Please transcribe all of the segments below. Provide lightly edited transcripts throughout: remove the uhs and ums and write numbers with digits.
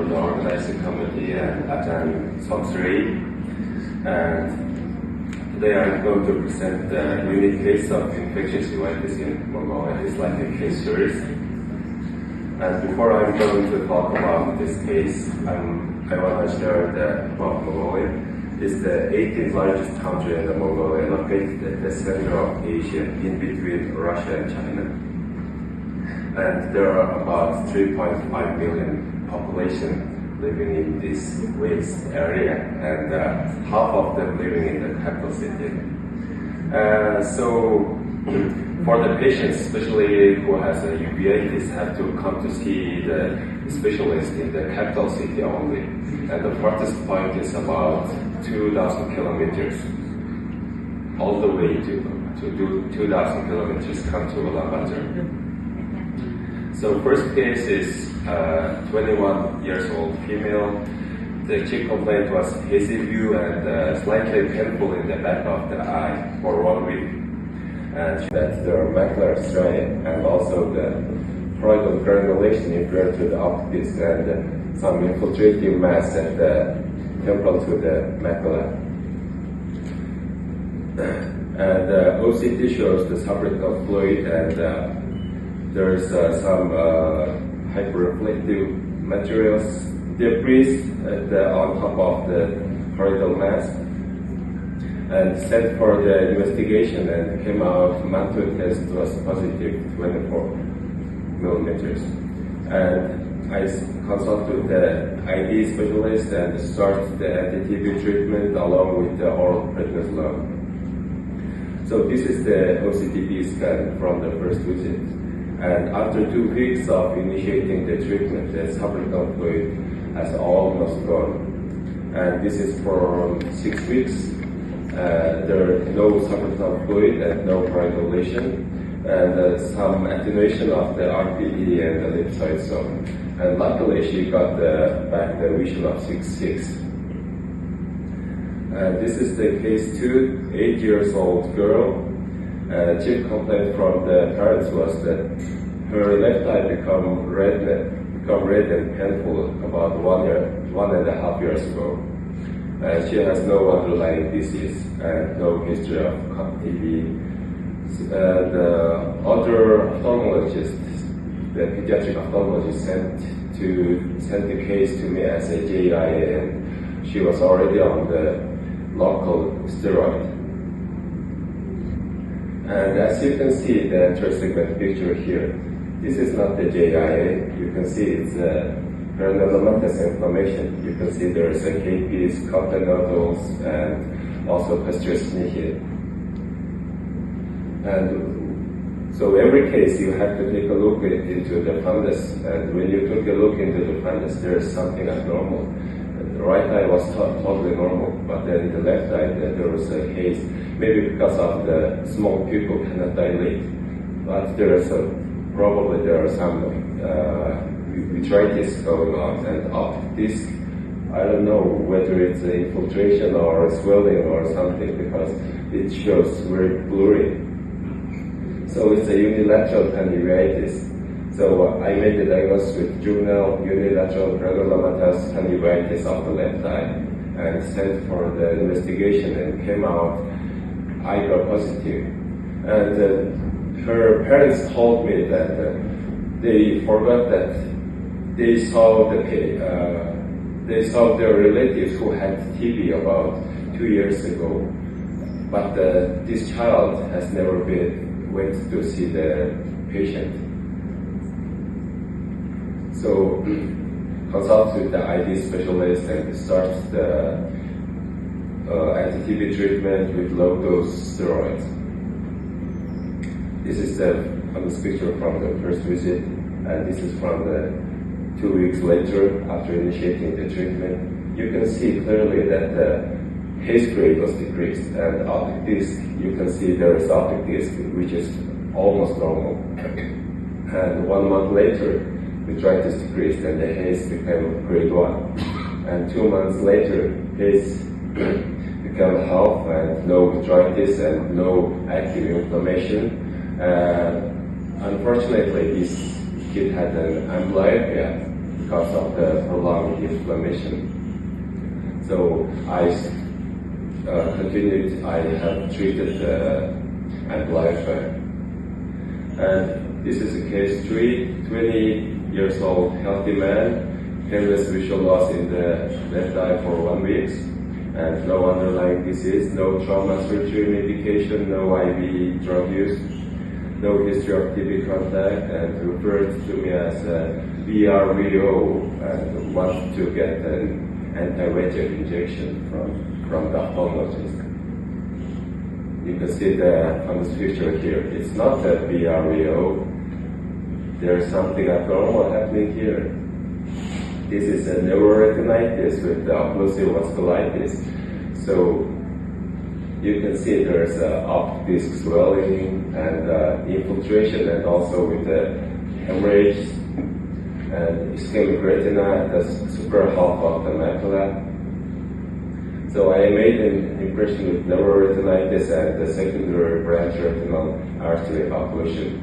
from the organizing committee and attend some three. And today I'm going to present the unique case of infectious uveitis in Mongolia. It's like a case series. And before I'm going to talk about this case, I want to share about Mongolia. It's the 18th largest country in Mongolia, located at the center of Asia, in between Russia and China. And there are about 3.5 million population living in this waste area, and half of them living in the capital city. So for the patients, especially who has a uveitis, have to come to see the specialist in the capital city only. And the farthest point is about 2,000 kilometers, all the way to do 2,000 kilometers come to Ulaanbaatar. So first case is 21 years old female. The chief complaint was hazy view and slightly painful in the back of the eye for 1 week. And that there are macular striae and also the choroidal granulation inferior to the optic disc and some infiltrative mass at the temporal to the macula. And OCT shows the subretinal fluid, and there is some hyperreflective materials, debris on top of the choroidal mass, and sent for the investigation and came out mantle test was positive 24 millimeters. And I consulted the ID specialist and started the anti-TB treatment along with the oral prednisolone. So this is the OCT scan from the first visit. And after 2 weeks of initiating the treatment, the subretinal fluid has almost gone. And this is for 6 weeks. There is no subretinal fluid and no choroidal and some attenuation of the RPE and the ellipsoid zone. And luckily she got back the vision of 6.6. This is the case 2, 8 years old girl. Chief complaint from the parents was that her left eye become red and painful about 1.5 years ago. She has no underlying disease and no history of TB. The other ophthalmologist, the pediatric ophthalmologist, sent the case to me as a JIA, and she was already on the local steroid. And as you can see, the intersegment picture here, this is not the JIA. You can see it's granulomatous inflammation. You can see there is a KPs, cotton nodules, and also posterior here. And so every case you have to take a look into the fundus. And when you took a look into the fundus, there is something abnormal. The right eye was totally normal, but then the left eye there was a haze. Maybe because of the small pupil cannot dilate, but probably there are some uveitis going on, and optic disc, I don't know whether it's an infiltration or swelling or something, because it shows very blurry. So it's a unilateral uveitis. So I made the diagnosis with juvenile unilateral granulomatous uveitis of the left eye and sent for the investigation and came out IGRA positive. And her parents told me that they forgot that they saw their relatives who had TB about 2 years ago, but this child has never went to see the patient. So consult with the ID specialist and start the anti-TB treatment with low-dose steroids. This is the fundus picture from the first visit, and this is from the 2 weeks later after initiating the treatment. You can see clearly that the haze grade was decreased, and optic disc, you can see there is optic disc which is almost normal. And 1 month later, uveitis decreased and the haze became grade 1. And 2 months later, haze became half and no uveitis and no active inflammation. Unfortunately, this kid had an amblyopia, because of the prolonged inflammation. So I continued, I have treated Abilify. And this is a case 3, 20 years old healthy man, painless visual loss in the left eye for 1 week, and no underlying disease, no trauma surgery medication, no IV drug use, no history of TB contact, and referred to me as a VRVO and want to get an anti-VEGF injection from the ophthalmologist. You can see on this picture here, it's not a VRVO. There's something abnormal happening here. This is a neuroretinitis with the occlusive vasculitis. So you can see there's optic disc swelling and infiltration, and also with the hemorrhage and ischemic retina at the superior half of the macula. So I made an impression with neuroretinitis and the secondary branch retinal artery occlusion.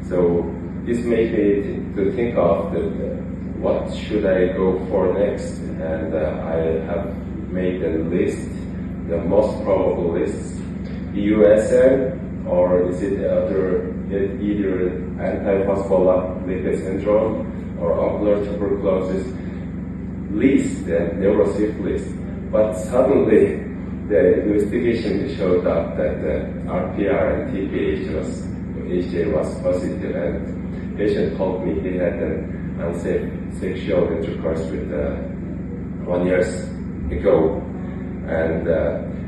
So this made me to think of what should I go for next, and I have made a list, the most probable lists, USM, or is it either antiphospholipid syndrome or ocular tuberculosis, list, the neurosyphilis. But suddenly the investigation showed up that the RPR and TPH was positive, and the patient told me he had an unsafe sexual intercourse with 1 year ago, and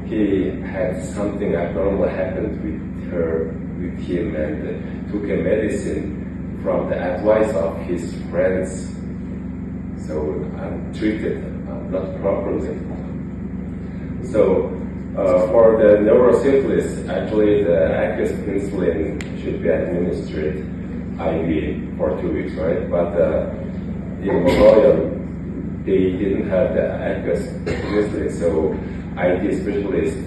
he had something abnormal happened with him, and took a medicine from the advice of his friends. So I'm treated not properly. So for the neurosyphilis, actually the aqueous penicillin should be administered IV for 2 weeks, right? But in Mongolia, they didn't have the aqueous penicillin, so IT specialist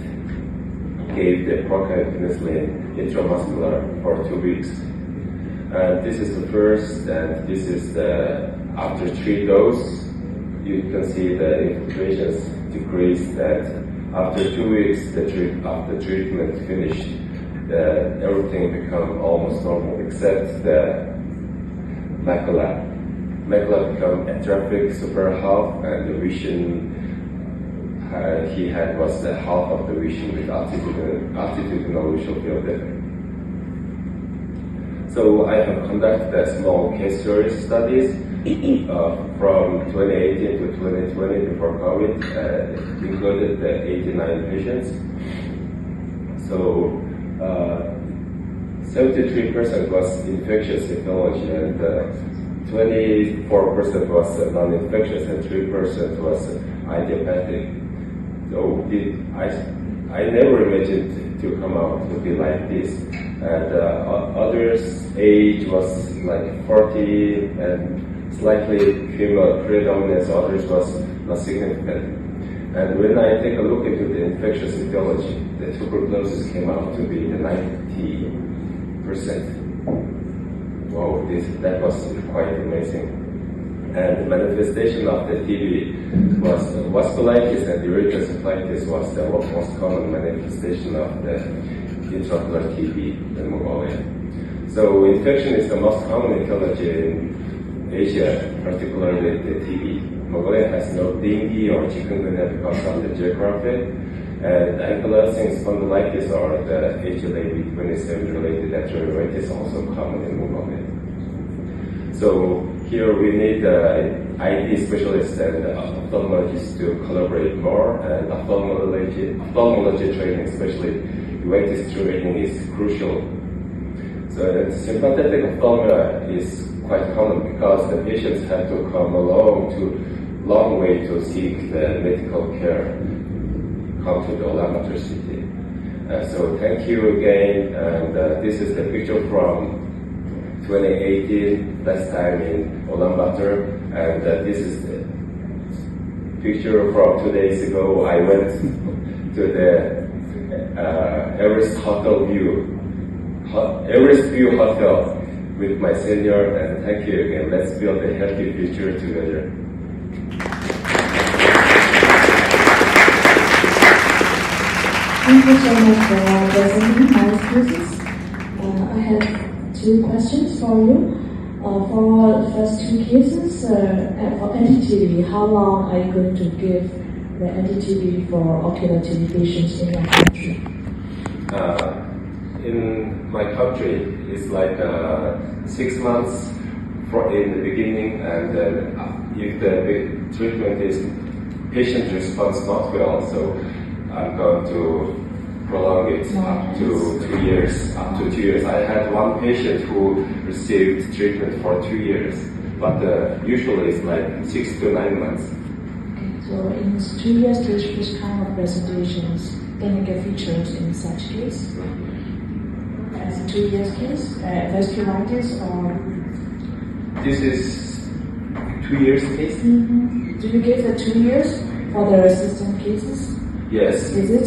gave the penicillin intramuscular for 2 weeks. And this is the first, and this is the after 3 doses. You can see the infiltrations decreased, that after 2 weeks after treatment finished, everything become almost normal except the macula. Macula become atrophic super half, and the vision he had was the half of the vision with altitudinal visual field defect. So I have conducted a small case series studies from 2018 to 2020 before COVID, included the 89 patients. So 73% was infectious etiology, and 24% was non-infectious, and 3% was idiopathic. So I never imagined to come out to be like this. And others' age was like 40 and slightly female predominance, others was not significant. And when I take a look into the infectious etiology, the tuberculosis came out to be 90%. Wow, that was quite amazing. And the manifestation of the TB was vasculitis, and uveitis was the most common manifestation of the intraocular TB in Mongolia. So infection is the most common etiology in Asia, particularly the TB. Mongolia has no dengue or chikungunya because of the geography, and ankylosing spondylitis or the HLA-B27 related arteritis also common in Mongolia. So here we need IT specialists and ophthalmologists to collaborate more, and ophthalmology training, especially Uveitis training, is crucial. So sympathetic ophthalmia is quite common because the patients have to come a long way to seek the medical care, come to the Ulaanbaatar city. So thank you again, and this is the picture from 2018, last time in Ulaanbaatar, and this is the picture from 2 days ago. I went to the Everest View Hotel with my senior, and thank you again. Let's build a healthy future together. Thank you so much for presenting my excuses. I have two questions for you. For the first two cases, for anti-TB, how long are you going to give the anti-TB for ocular TB patients in your country? In my country, it's like 6 months in the beginning, and then if the treatment is patient response not well, so I'm going to prolong it up to 2 years. I had one patient who received treatment for 2 years, but usually it's like 6 to 9 months. Okay, so in 2 years, which kind of presentations can you get features in such case? As a 2 years case, vasculitis or? This is 2 years case. Mm-hmm. Do you give the 2 years for the resistant cases? Yes. Is it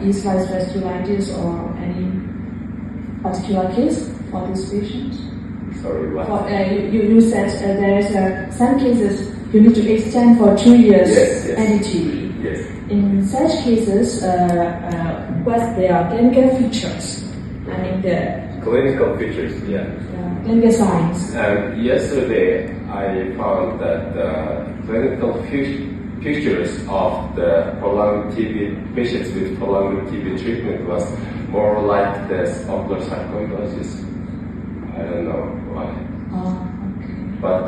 E-slice vasculitis or any particular case for these patients? Sorry, what? You said there's some cases you need to extend for 2 years anti-TB. Yes. In such cases, what they are clinical features? I mean the clinical features, clinical signs. Yesterday, I found that the clinical features of the prolonged TB patients with prolonged TB treatment was more like the ocular sarcoidosis. I don't know why. Okay. But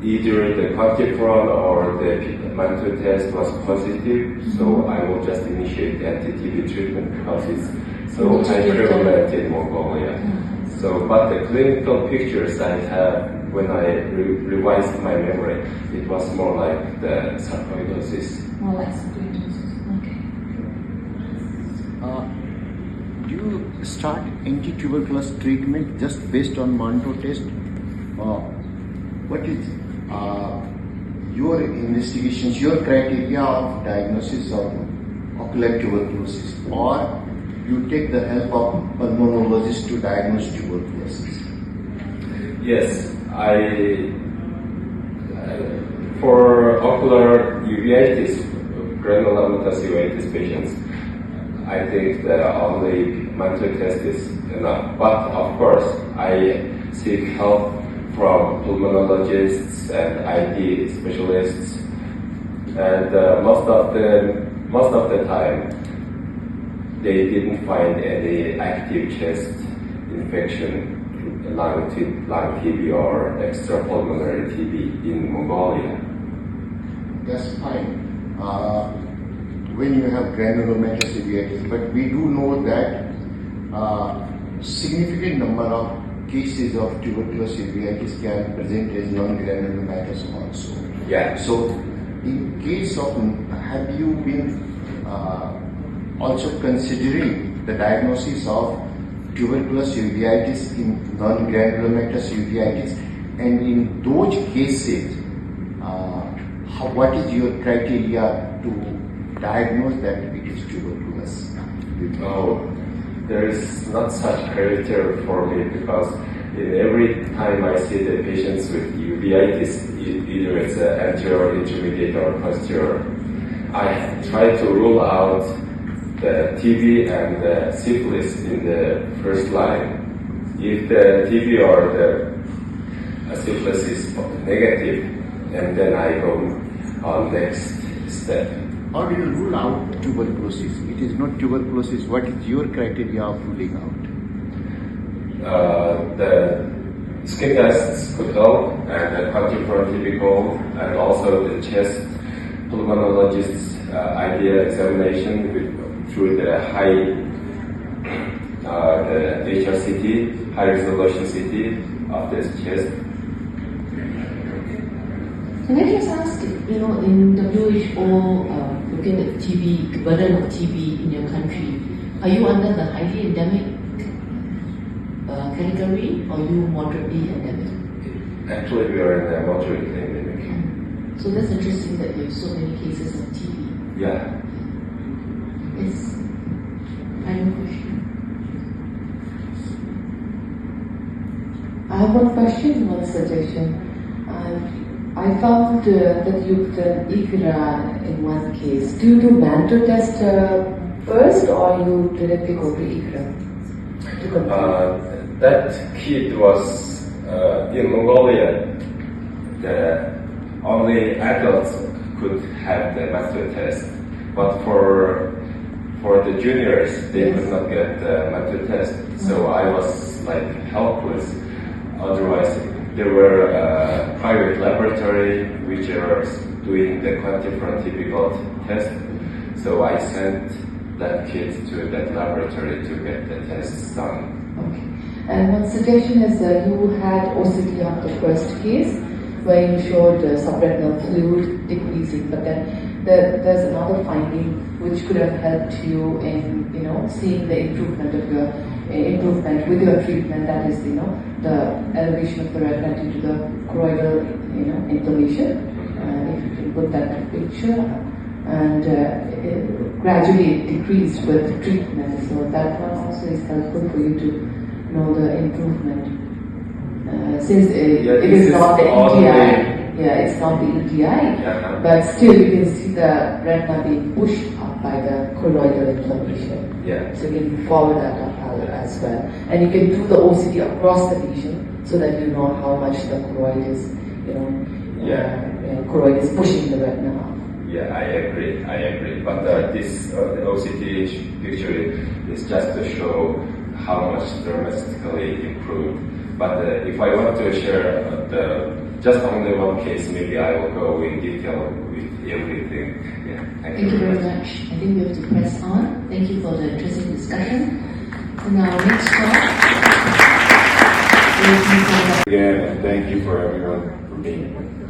either the quantiferon or the mantle test was positive, so I will just initiate anti-TB treatment because it's so high prevalent in Mongolia. So, but the clinical pictures I have when I revised my memory, it was more like the sarcoidosis. More like sarcoidosis. Okay. Do you start anti-tuberculosis treatment just based on Manto test? What is your investigations, your criteria of diagnosis of ocular tuberculosis, or you take the help of pulmonologists to diagnose tuberculosis? Yes, for ocular uveitis, granulomatous uveitis patients, I think the only mantle test is enough. But of course, I seek help from pulmonologists and ID specialists, and most of the time they didn't find any active chest infection, lung TB or extrapulmonary TB in Mongolia. That's fine. When you have granulomatous uveitis, but we do know that significant number of cases of tuberculosis uveitis can present as non-granulomatous also. Yeah. So, in case of, have you been also considering the diagnosis of tuberculosis uveitis in non-granulomatous uveitis, and in those cases, what is your criteria to diagnose that it is tuberculosis? There is not such criteria for me because every time I see the patients with uveitis, either it's anterior, intermediate, or posterior, I try to rule out the TB and the syphilis in the first line. If the TB or the syphilis is negative, and then I go on next step. How do you rule out tuberculosis? It is not tuberculosis. What is your criteria of ruling out? The skin tests could help, and the quantiferon TB cold, and also the chest pulmonologist's idea examination through the high the HRCT, high resolution CT of the chest. Can I just ask, in WHO, looking at TB, the burden of TB in your country, are you under the highly endemic category, or you moderately endemic? Actually, we are in the moderately endemic. So that's interesting that you have so many cases of TB. Yeah. Yes. Final question. have one question, one suggestion. I found that you've done ICRA in one case. Do you do Manto test first, or you directly go to ICRA? That kid was in Mongolia. The only adults could have the master test, but for the juniors, they could not get the master test. So I was like helpless. Otherwise, there were private laboratory which are doing the quantiferon-typical test. So I sent that kid to that laboratory to get the tests done. Okay. And one suggestion is you had OCT on the first case where you showed subretinal fluid decreasing, but then there's another finding which could have helped you in seeing the improvement of your with your treatment. That is the elevation of the retina due to the choroidal inflammation. If you can put that picture, and gradually it decreased with treatment. So that one also is helpful for you to know the improvement. Since it is not the ETI. It's not the ETI, but still you can see the retina being pushed up by the choroidal inflammation. So you can follow that up as well. And you can do the OCT across the lesion so that you know how much the choroid is, choroid is pushing the retina up. Yeah, I agree. But this OCT picture is just to show how much dramatically improved. But if I want to share just only one case, maybe I will go in detail with everything. Yeah, thank you very much. I think we have to press on. Thank you for the interesting discussion. And our next talk. Again, and thank you for everyone for being here.